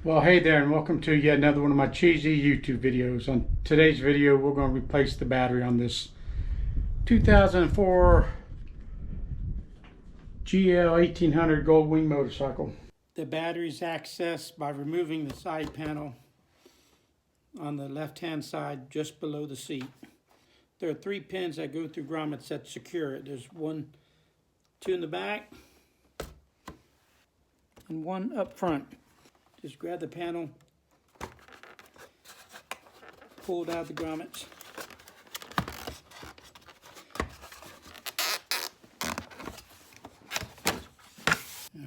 Well, hey there, and welcome to yet another one of my cheesy YouTube videos. On today's video, we're going to replace the battery on this 2004 GL1800 Gold Wing motorcycle. The battery is accessed by removing the side panel on the left-hand side just below the seat. There are 3 pins that go through grommets that secure it. There's 2 in the back and 1 up front. Just grab the panel, pull it out of the grommets.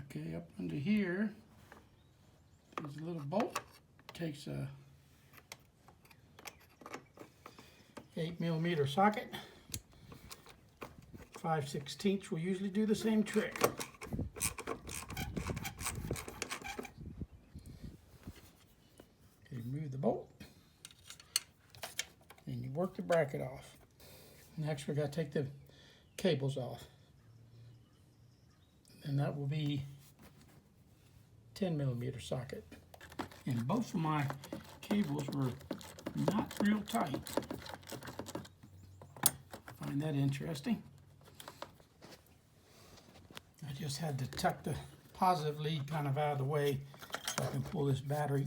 Okay, up under here, there's a little bolt. Takes a 8mm socket. 5/16 will usually do the same trick. Remove the bolt, and you work the bracket off. Next, we got to take the cables off, and that will be 10mm socket. And both of my cables were not real tight. Find that interesting. I just had to tuck the positive lead kind of out of the way so I can pull this battery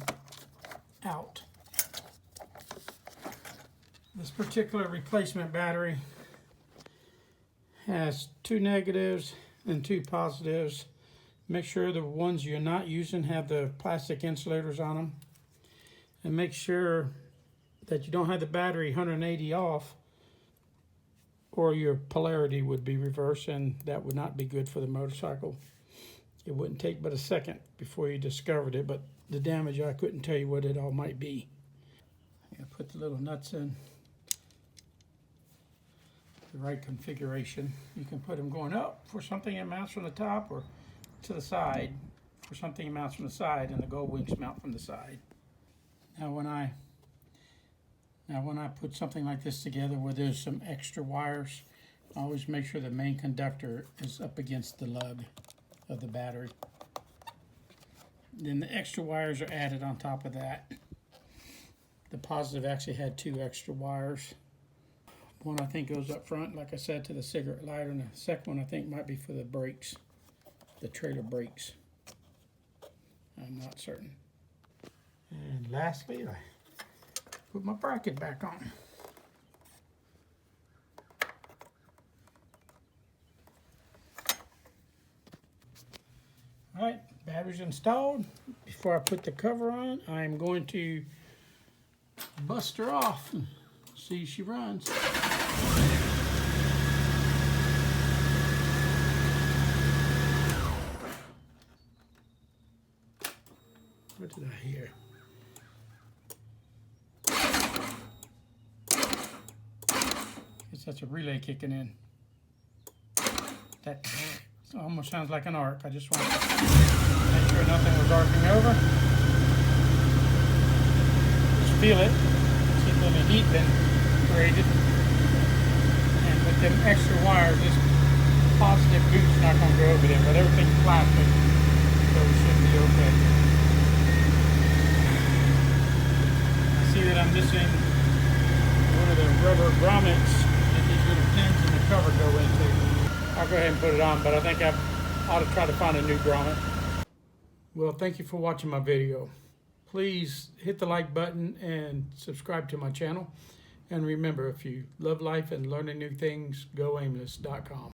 out. This particular replacement battery has 2 negatives and 2 positives. Make sure the ones you're not using have the plastic insulators on them, and make sure that you don't have the battery 180 off, or your polarity would be reversed, and that would not be good for the motorcycle. It wouldn't take but a second before you discovered it, but the damage, I couldn't tell you what it all might be. I put the little nuts in the right configuration. You can put them going up for something that mounts from the top, or to the side for something that mounts from the side, and the gold wings mount from the side. Now when I put something like this together where there's some extra wires, I always make sure the main conductor is up against the lug of the battery. Then the extra wires are added on top of that. The positive actually had 2 extra wires. One I think goes up front, like I said, to the cigarette lighter, and the second one I think might be for the brakes, the trailer brakes. I'm not certain. And lastly, I put my bracket back on. All right, battery's installed. Before I put the cover on, I'm going to bust her off and see if she runs. What did I hear? Guess that's a relay kicking in. That almost sounds like an arc. I just want to make sure nothing was arcing over. Just feel it. See a little heat been created. And with them extra wires, this positive boot's not going to go over there, but everything's plastic, so it should be okay. I see that I'm missing one of the rubber grommets that these little pins in the cover go into. I'll go ahead and put it on, but I think I ought to try to find a new grommet. Well, thank you for watching my video. Please hit the like button and subscribe to my channel. And remember, if you love life and learning new things, go aimless.com.